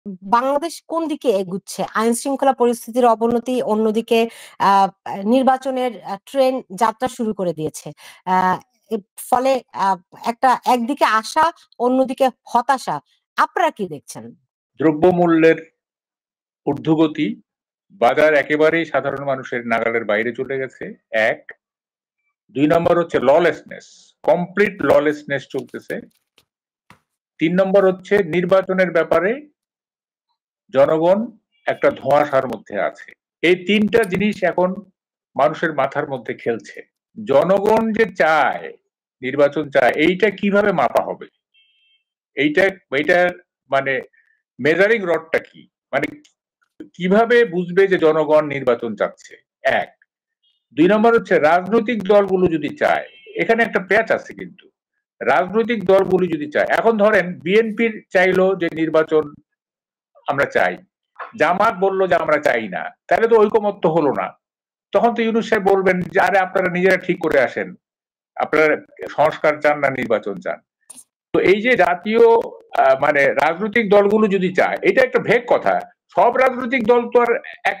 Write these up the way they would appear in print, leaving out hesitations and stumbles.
বাংলাদেশ কোন দিকে এগুচ্ছে? আইন শৃঙ্খলা পরিস্থিতির অবনতি, অন্যদিকে আহ, নির্বাচনের ট্রেন যাত্রা শুরু করে দিয়েছে। আহ, এর ফলে একটা একদিকে আশা, অন্যদিকে হতাশা। আপনারা কি দেখছেন? দ্রব্যমূল্যের ঊর্ধ্বগতি, বাজার একেবারেই সাধারণ মানুষের নাগালের বাইরে চলে গেছে, এক। দুই নম্বর হচ্ছে ললেসনেস, কমপ্লিট ললেসনেস চলতেছে। তিন নম্বর হচ্ছে নির্বাচনের ব্যাপারে জনগণ একটা ধোঁয়াশার মধ্যে আছে। এই তিনটা জিনিস এখন মানুষের মাথার মধ্যে খেলছে। জনগণ যে চায়, নির্বাচন চায়, এইটা কিভাবে মাপা হবে? এইটা এইটার মানে মেজারিং রডটা কি? মানে কিভাবে বুঝবে যে জনগণ নির্বাচন চাচ্ছে? এক। দুই নম্বর হচ্ছে রাজনৈতিক দলগুলো যদি চায়, এখানে একটা প্যাচ আছে কিন্তু। রাজনৈতিক দলগুলো যদি চায়, এখন ধরেন বিএনপির চাইলো যে নির্বাচন আমরা চাই, জামাত বললো যে আমরা চাই না, তাহলে তো ঐকমত্য হলো না। তখন তো ইউনূস সাহেব বলবেন যে আরে আপনারা নিজেরা ঠিক করে আসেন, আপনারা সংস্কার চান না নির্বাচন চান। তো এই যে জাতীয় মানে রাজনৈতিক দলগুলো যদি চায়, এটা একটা ভেগ কথা। সব রাজনৈতিক দল তো আর এক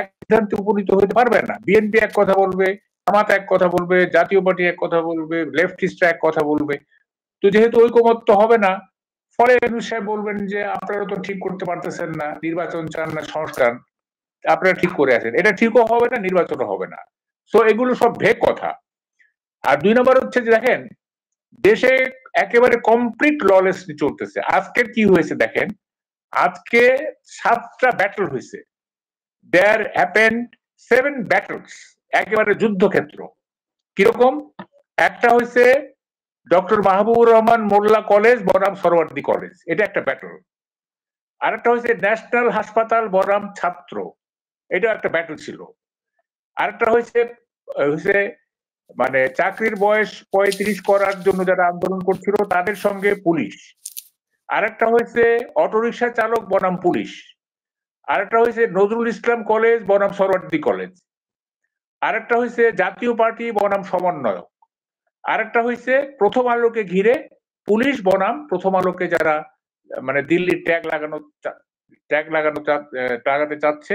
এক সিদ্ধান্তে উপনীত হতে পারবে না। বিএনপি এক কথা বলবে, জামাত এক কথা বলবে, জাতীয় পার্টি এক কথা বলবে, লেফটিস্টরা এক কথা বলবে। তো যেহেতু ঐকমত্য হবে না, ফলে ইউনূস সাহেব বলবেন যে আপনারা তো ঠিক করতে পারতেছেন না, নির্বাচন চান না সংস্কার, আপনারা ঠিক করে আছেন, এটা ঠিকও হবে না, নির্বাচনও হবে না। সো এগুলো সব ভেগ কথা। আর দুই নম্বর হচ্ছে যে দেখেন, দেশে একেবারে কমপ্লিট ললেস চলতেছে। আজকের কি হয়েছে দেখেন, আজকে 7টা ব্যাটল হয়েছে। দেয়ার হ্যাপেন্ড 7 ব্যাটলস, একেবারে যুদ্ধক্ষেত্র। কিরকম? একটা হয়েছে ডক্টর মাহবুবুর রহমান মোল্লা কলেজ বনাম সরওয়ার্দী কলেজ, এটা একটা ব্যাটল। আরেকটা হয়েছে ন্যাশনাল হাসপাতাল বনাম ছাত্র, এটা একটা ব্যাটল ছিল। আরেকটা হয়েছে হয়েছে মানে চাকরির বয়স 35 করার জন্য যারা আন্দোলন করছিল তাদের সঙ্গে পুলিশ। আরেকটা হয়েছে অটোরিকশা চালক বনাম পুলিশ। আরেকটা হয়েছে নজরুল ইসলাম কলেজ বনাম সরওয়ার্দী কলেজ। আরেকটা হয়েছে জাতীয় পার্টি বনাম সমন্বয়ক। আরেকটা হয়েছে প্রথম আলোকে ঘিরে পুলিশ বনাম প্রথম আলোকে যারা মানে দিল্লির ট্যাগ লাগাতে চাচ্ছে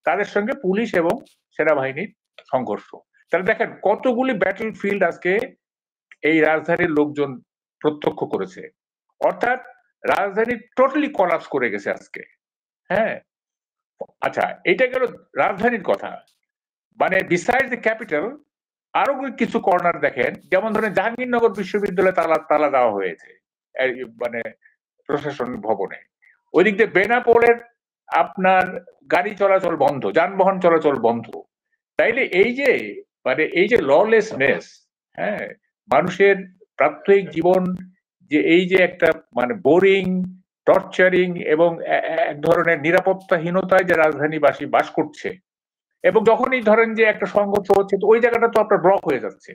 তাদের সঙ্গে পুলিশ এবং সেনাবাহিনীর সংঘর্ষ। তাহলে দেখেন কতগুলি ব্যাটল ফিল্ড আজকে এই রাজধানীর লোকজন প্রত্যক্ষ করেছে। অর্থাৎ রাজধানী টোটালি কলাপস করে গেছে আজকে। হ্যাঁ, আচ্ছা, এটা গেল রাজধানীর কথা। মানে বিসাইড দ্য ক্যাপিটাল আরো কিছু কর্নার দেখেন, যেমন ধরেন জাহাঙ্গীরনগর বিশ্ববিদ্যালয়ে তালা দেওয়া হয়েছে মানে প্রশাসন ভবনে। ওই দিক দিয়ে বেনাপোলের আপনার গাড়ি চলাচল বন্ধ, যানবাহন চলাচল বন্ধ। তাইলে এই যে মানে এই যে ললেসনেস, হ্যাঁ, মানুষের প্রাত্যহিক জীবন যে এই যে একটা মানে বোরিং, টর্চারিং এবং এক ধরনের নিরাপত্তাহীনতায় যে রাজধানীবাসী বাস করছে, এবং যখনই ধরেন যে একটা সংঘর্ষ হচ্ছে তো ওই জায়গাটা তো আপনার ব্লক হয়ে যাচ্ছে।